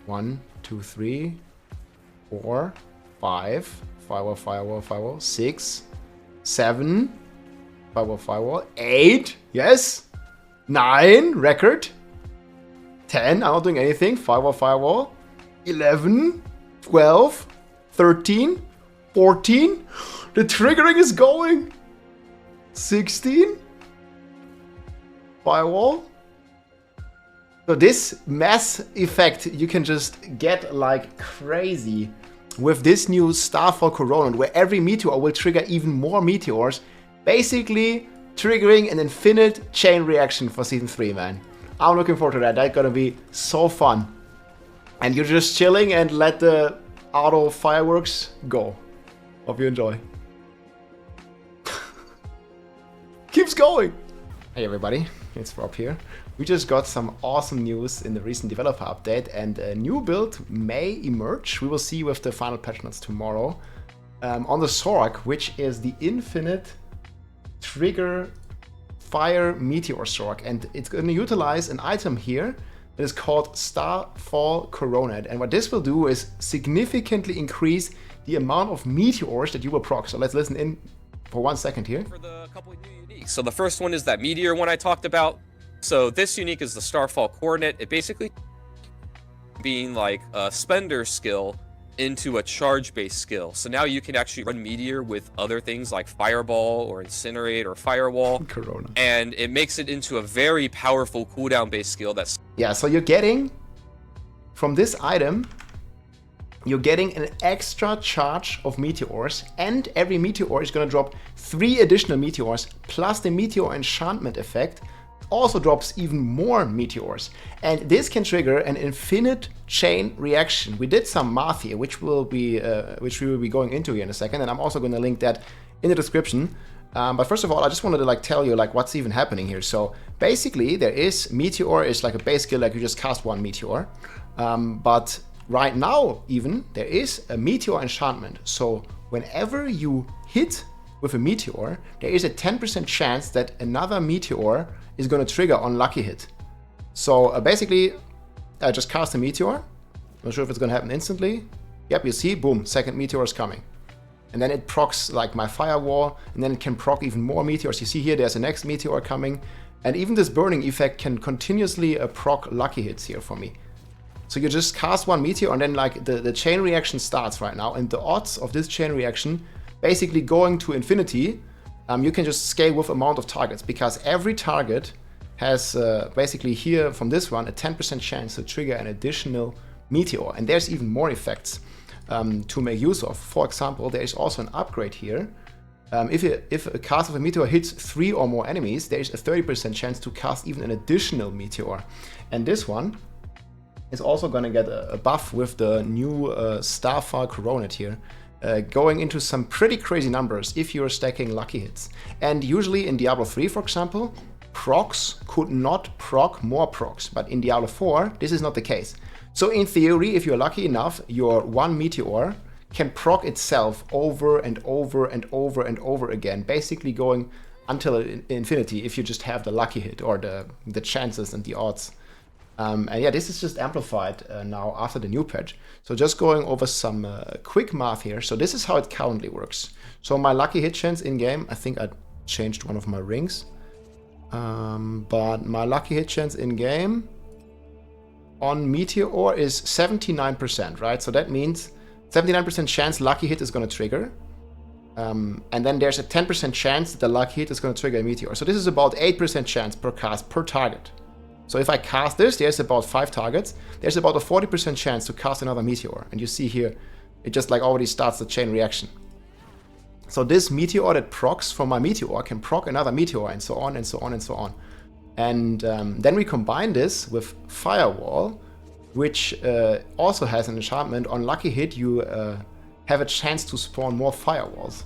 1, 2, 3, 4, 5. Firewall, firewall, firewall. 6, 7. Firewall, firewall. 8. Yes. 9. Record. 10. I'm not doing anything. Firewall, firewall. 11. 12. 13. 14. The triggering is going. 16. Firewall. So this mass effect you can just get like crazy with this new Starfall Coronet, where every meteor will trigger even more meteors, basically triggering an infinite chain reaction for Season 3, man. I'm looking forward to that. That's gonna be so fun. And you're just chilling and let the auto fireworks go. Hope you enjoy. Keeps going. Hey everybody, it's Rob here. We just got some awesome news in the recent developer update, and a new build may emerge. We will see with the final patch notes tomorrow on the Sorc, which is the infinite trigger fire meteor Sorc, and it's going to utilize an item here that is called Starfall Coronet. And what this will do is significantly increase the amount of meteors that you will proc. So let's listen in for 1 second here. For the couple of new uniques. So the first one is that Meteor one I talked about. So this unique is the Starfall Coronet. It basically being like a spender skill into a charge-based skill. So now you can actually run Meteor with other things like Fireball or Incinerate or Firewall. Corona. And it makes it into a very powerful cooldown-based skill that's... Yeah, so you're getting, from this item, you're getting an extra charge of meteors, and every meteor is going to drop 3 additional meteors, plus the Meteor enchantment effect also drops even more meteors. And this can trigger an infinite chain reaction. We did some math here, which we will be going into here in a second, and I'm also going to link that in the description. But first of all, I just wanted to tell you what's even happening here. So basically, there is Meteor is like a base skill, like you just cast 1 meteor, but right now, even, there is a Meteor enchantment. So whenever you hit with a meteor, there is a 10% chance that another meteor is going to trigger on lucky hit. So basically, I just cast a meteor. Not sure if it's going to happen instantly. Yep, you see, boom, second meteor is coming. And then it procs like my firewall, and then it can proc even more meteors. You see here, there's the next meteor coming. And even this burning effect can continuously proc lucky hits here for me. So you just cast 1 meteor, and then the chain reaction starts right now. And the odds of this chain reaction basically going to infinity, you can just scale with amount of targets, because every target has basically here from this one a 10% chance to trigger an additional meteor. And there's even more effects to make use of. For example, there is also an upgrade here. If a cast of a meteor hits 3 or more enemies, there is a 30% chance to cast even an additional meteor. And this one is also going to get a buff with the new Starfall Coronet here, going into some pretty crazy numbers if you're stacking lucky hits. And usually in Diablo 3, for example, procs could not proc more procs, but in Diablo 4, this is not the case. So in theory, if you're lucky enough, your 1 meteor can proc itself over and over and over and over again, basically going until infinity if you just have the lucky hit or the chances and the odds. And yeah, this is just amplified now after the new patch. So just going over some quick math here. So this is how it currently works. So my lucky hit chance in game, I think I changed one of my rings. But my lucky hit chance in game on Meteor is 79%, right? So that means 79% chance lucky hit is going to trigger. And then there's a 10% chance that the lucky hit is going to trigger a Meteor. So this is about 8% chance per cast per target. So if I cast this, there's about 5 targets. There's about a 40% chance to cast another meteor. And you see here, it just already starts the chain reaction. So this meteor that procs from my meteor can proc another meteor, and so on and so on and so on. And then we combine this with Firewall, which also has an enchantment. On lucky hit, you have a chance to spawn more firewalls.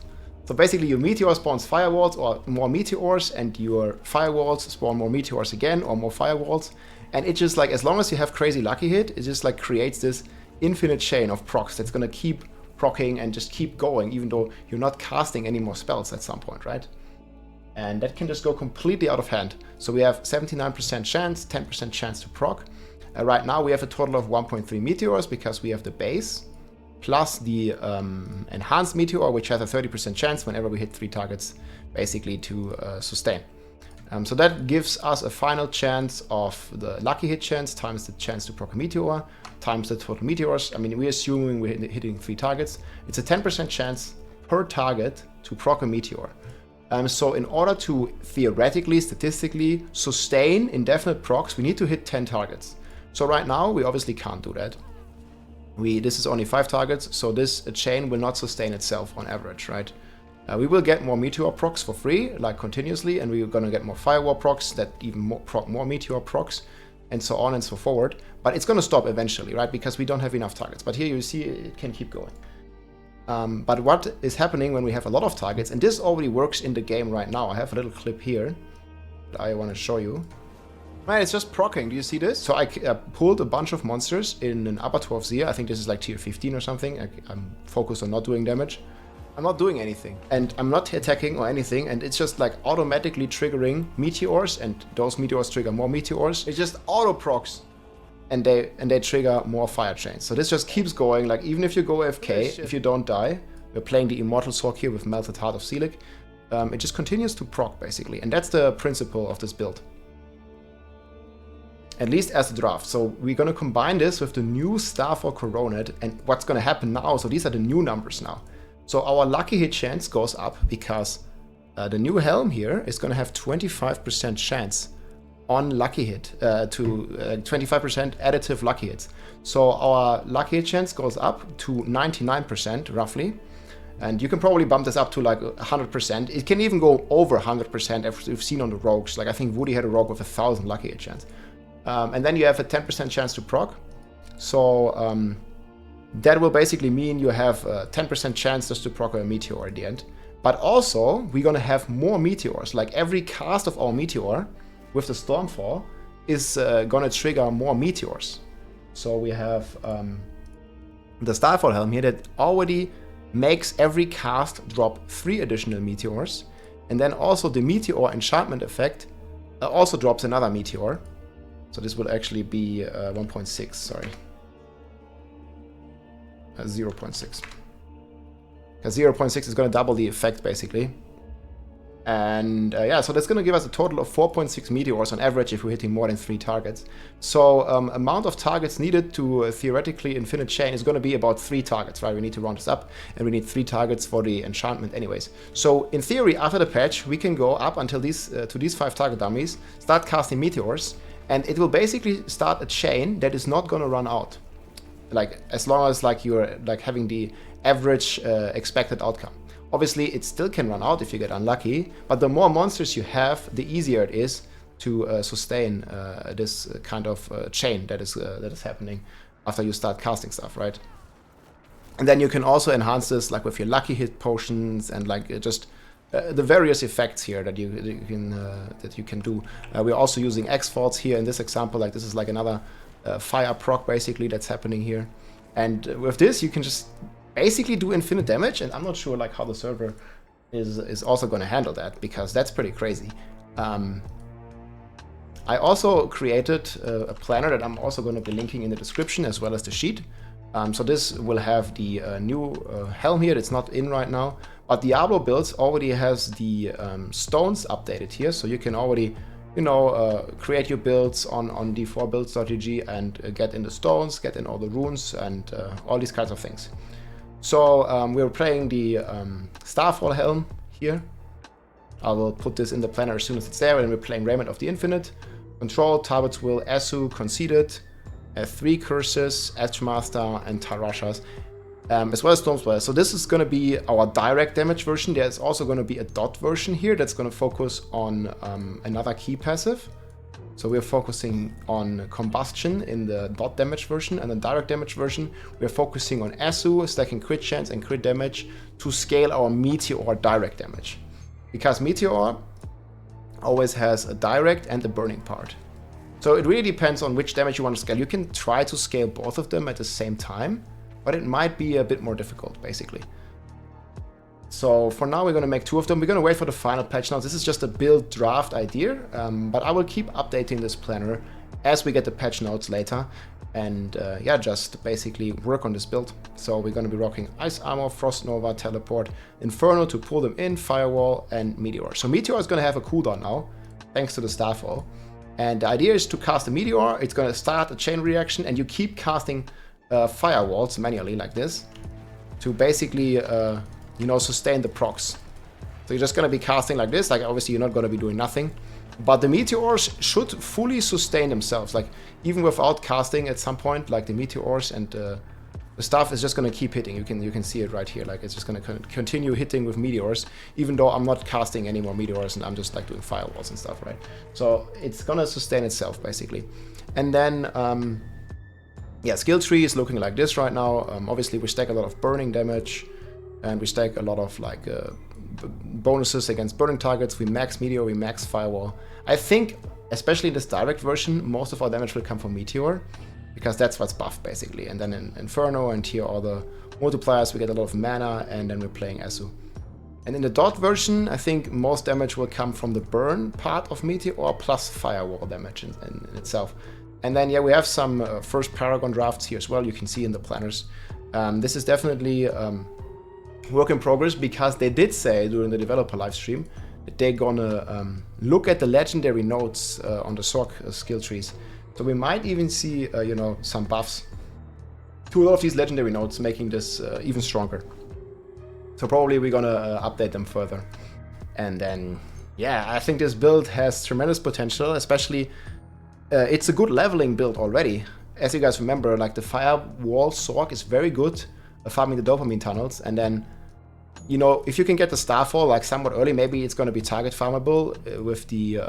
So basically your meteor spawns firewalls or more meteors, and your firewalls spawn more meteors again or more firewalls. And it just as long as you have crazy lucky hit, it just creates this infinite chain of procs that's gonna keep proccing and just keep going, even though you're not casting any more spells at some point, right? And that can just go completely out of hand. So we have 79% chance, 10% chance to proc. Right now we have a total of 1.3 Meteors because we have the base, plus the enhanced Meteor, which has a 30% chance whenever we hit 3 targets, basically to sustain. So that gives us a final chance of the lucky hit chance times the chance to proc a Meteor times the total Meteors. I mean, we're assuming we're hitting 3 targets. It's a 10% chance per target to proc a Meteor. So in order to theoretically, statistically sustain indefinite procs, we need to hit 10 targets. So right now, we obviously can't do that. This is only 5 targets, so this chain will not sustain itself on average, right? We will get more Meteor procs for free, like continuously, and we're gonna get more Firewall procs that even more Meteor procs, and so on and so forward. But it's gonna stop eventually, right? Because we don't have enough targets. But here you see it can keep going. But what is happening when we have a lot of targets, and this already works in the game right now. I have a little clip here that I want to show you. Right, it's just procking. Do you see this? So I pulled a bunch of monsters in an upper 12 Zia. I think this is like tier 15 or something. I'm focused on not doing damage. I'm not doing anything, and I'm not attacking or anything, and it's just like automatically triggering Meteors, and those Meteors trigger more Meteors. It's just auto procs, and they trigger more fire chains. So this just keeps going. Like even if you go AFK, if you don't die, we're playing the Immortal Sorc here with Melted Heart of Selic. It just continues to proc basically, and that's the principle of this build. At least as a draft. So we're gonna combine this with the new Starfall Coronet, and what's gonna happen now. So these are the new numbers now. So our lucky hit chance goes up because the new helm here is going to have 25% chance on lucky hit to 25% additive lucky hits. So our lucky hit chance goes up to 99% roughly. And you can probably bump this up to like 100%. It can even go over 100% as we've seen on the rogues. Like I think Woody had a rogue with 1,000 lucky hit chance. And then you have a 10% chance to proc. So that will basically mean you have a 10% chance just to proc a Meteor at the end. But also, we're gonna have more Meteors. Like every cast of our Meteor with the Stormfall is gonna trigger more Meteors. So we have the Starfall Helm here that already makes every cast drop 3 additional Meteors. And then also the Meteor Enchantment effect also drops another Meteor. So this will actually be 1.6, sorry. 0.6. Because 0.6 is going to double the effect, basically. And yeah, so that's going to give us a total of 4.6 Meteors on average if we're hitting more than 3 targets. So amount of targets needed to theoretically infinite chain is going to be about 3 targets, right? We need to round this up, and we need 3 targets for the enchantment anyways. So in theory, after the patch, we can go up until these to these 5 target dummies, start casting Meteors, and it will basically start a chain that is not going to run out. Like as long as like you're like having the average expected outcome. Obviously it still can run out if you get unlucky, but the more monsters you have, the easier it is to sustain this kind of chain that is happening after you start casting stuff, right? And then you can also enhance this like with your lucky hit potions and like just the various effects here that you can do. We're also using X-Faults here in this example. Like this is like another fire proc basically that's happening here, and with this you can just basically do infinite damage, and I'm not sure like how the server is also going to handle that, because that's pretty crazy. I also created a planner that I'm also going to be linking in the description, as well as the sheet. So this will have the new helm here that's not in right now, but Diablo builds already has the stones updated here, so you can already create your builds on d4builds.gg and get in the stones, get in all the runes, and all these kinds of things. So we're playing the Starfall Helm here. I will put this in the planner as soon as it's there, and we're playing Raiment of the Infinite. Control, Talbot's Will, Esu, Conceited, 3 Curses, Edgemaster, and Tarashas, as well as Stormspell. So this is going to be our direct damage version. There's also going to be a dot version here that's going to focus on another key passive. So we're focusing on Combustion in the dot damage version, and the direct damage version, we're focusing on Esu, stacking crit chance and crit damage to scale our Meteor direct damage. Because Meteor always has a direct and a burning part. So it really depends on which damage you want to scale. You can try to scale both of them at the same time, but it might be a bit more difficult, basically. So for now, we're going to make 2 of them. We're going to wait for the final patch now. This is just a build draft idea, but I will keep updating this planner as we get the patch notes later. And yeah, just basically work on this build. So we're going to be rocking Ice Armor, Frost Nova, Teleport, Inferno to pull them in, Firewall, and Meteor. So Meteor is going to have a cooldown now, thanks to the Starfall. And the idea is to cast a Meteor, it's going to start a chain reaction, and you keep casting Firewalls manually like this to basically, you know, sustain the procs. So you're just going to be casting like this, like obviously you're not going to be doing nothing. But the Meteors should fully sustain themselves, like even without casting at some point, like the Meteors and the stuff is just going to keep hitting. You can see it right here, like it's just going to continue hitting with Meteors, even though I'm not casting any more Meteors and I'm just like doing Firewalls and stuff, right? So it's going to sustain itself basically. And then, yeah, skill tree is looking like this right now. Obviously we stack a lot of burning damage and we stack a lot of like bonuses against burning targets. We max Meteor, we max Firewall. I think, especially in this direct version, most of our damage will come from Meteor, because that's what's buffed basically. And then in Inferno and here all the multipliers, we get a lot of mana, and then we're playing Asu. And in the dot version, I think most damage will come from the burn part of Meteor plus Firewall damage in itself. And then yeah, we have some first Paragon drafts here as well, you can see in the planners. This is definitely work in progress, because they did say during the developer live stream that they're gonna look at the legendary nodes on the Sorc skill trees. So we might even see, you know, some buffs to a lot of these legendary nodes, making this even stronger. So probably we're gonna update them further. And then, yeah, I think this build has tremendous potential, especially it's a good leveling build already. As you guys remember, like the Firewall Sorc is very good at farming the dopamine tunnels, and then, you know, if you can get the Starfall like somewhat early, maybe it's going to be target farmable with the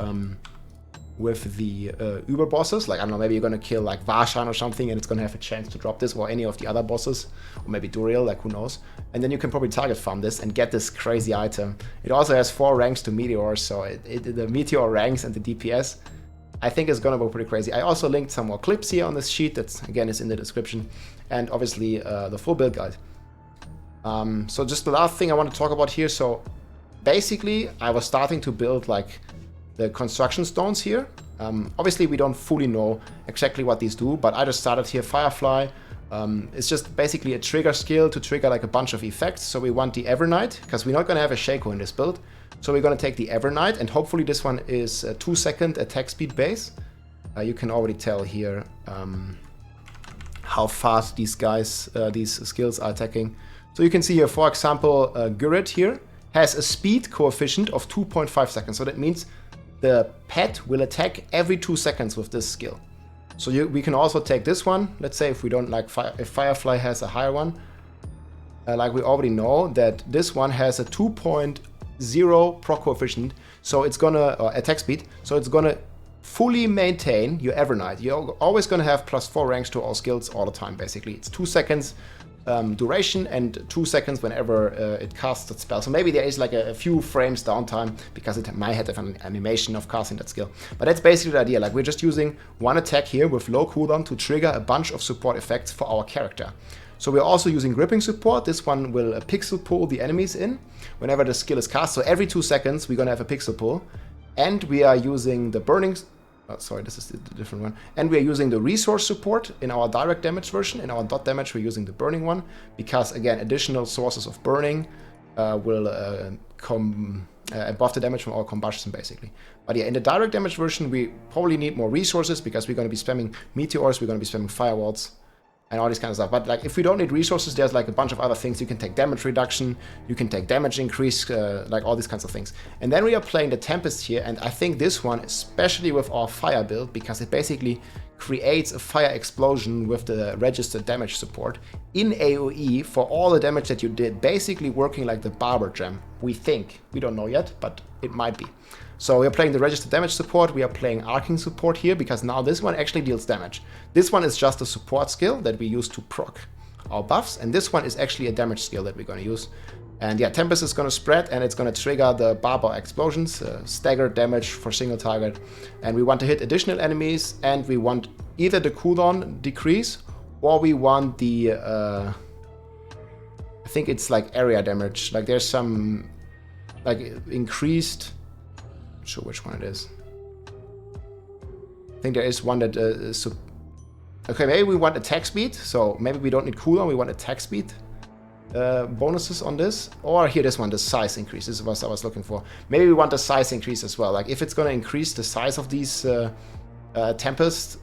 Uber bosses. Like, I don't know, maybe you're going to kill like Varshan or something and it's going to have a chance to drop this, or any of the other bosses, or maybe Duriel, like who knows. And then you can probably target farm this and get this crazy item. It also has 4 ranks to Meteor, so the Meteor ranks and the DPS, I think is going to go pretty crazy. I also linked some more clips here on this sheet, that's again is in the description, and obviously the full build guide. So just the last thing I want to talk about here. So basically I was starting to build like the construction stones here. Obviously we don't fully know exactly what these do, but I just started here Firefly. It's just basically a trigger skill to trigger like a bunch of effects. So we want the Evernight, because we're not going to have a Shaco in this build. So we're going to take the Evernight, and hopefully this one is a 2-second attack speed base. You can already tell here how fast these guys, these skills are attacking. So you can see here, for example, Druid here has a speed coefficient of 2.5 seconds. So that means the pet will attack every 2 seconds with this skill. So we can also take this one. Let's say if we don't like if Firefly has a higher one, like we already know that this one has a 2.0 proc coefficient. So it's gonna attack speed. So it's gonna fully maintain your Evernight. You're always gonna have +4 ranks to all skills all the time. Basically, it's 2 seconds. Duration and 2 seconds whenever it casts that spell. So maybe there is like a few frames downtime because it might have an animation of casting that skill. But that's basically the idea. Like, we're just using one attack here with low cooldown to trigger a bunch of support effects for our character. So we're also using gripping support. This one will pixel pull the enemies in whenever the skill is cast. So every 2 seconds we're gonna have a pixel pull. And we are using the burning... Oh, sorry, this is the different one. And we are using the resource support in our direct damage version. In our dot damage, we're using the burning one, because again, additional sources of burning will buff the damage from our combustion, basically. But yeah, in the direct damage version, we probably need more resources, because we're going to be spamming Meteors, we're going to be spamming Firewalls, and all this kind of stuff. But like, if we don't need resources, there's like a bunch of other things. You can take damage reduction, you can take damage increase, like all these kinds of things. And then we are playing the Tempest here, and I think this one, especially with our fire build, because it basically creates a fire explosion with the registered damage support in AoE for all the damage that you did, basically working like the Barber Gem. We think. We don't know yet, but it might be. So we are playing the registered damage support, we are playing arcing support here, because now this one actually deals damage. This one is just a support skill that we use to proc our buffs, and this one is actually a damage skill that we're going to use. And yeah, Tempest is going to spread, and it's going to trigger the Barber explosions, staggered damage for single target. And we want to hit additional enemies, and we want either the cooldown decrease, or we want the, I think it's like area damage. Like there's some, like increased, I'm not sure which one it is. I think there is one that okay, maybe we want attack speed, so maybe we don't need cooldown, we want attack speed bonuses on this. Or here, this one, the size increase. This is what I was looking for. Maybe we want the size increase as well. Like if it's gonna increase the size of these Tempest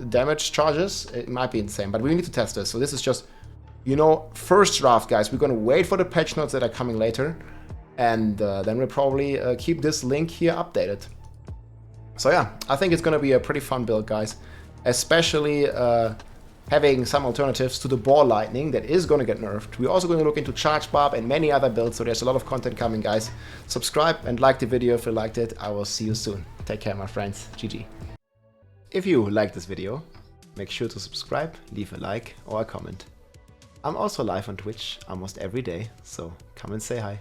damage charges, it might be insane, but we need to test this. So this is just, you know, first draft, guys. We're gonna wait for the patch notes that are coming later, and then we'll probably keep this link here updated. So yeah, I think it's gonna be a pretty fun build, guys, especially having some alternatives to the Ball Lightning that is gonna get nerfed. We're also gonna look into Charge Barb and many other builds, so there's a lot of content coming, guys. Subscribe and like the video if you liked it. I will see you soon. Take care, my friends. GG. If you liked this video, make sure to subscribe, leave a like or a comment. I'm also live on Twitch almost every day, so come and say hi.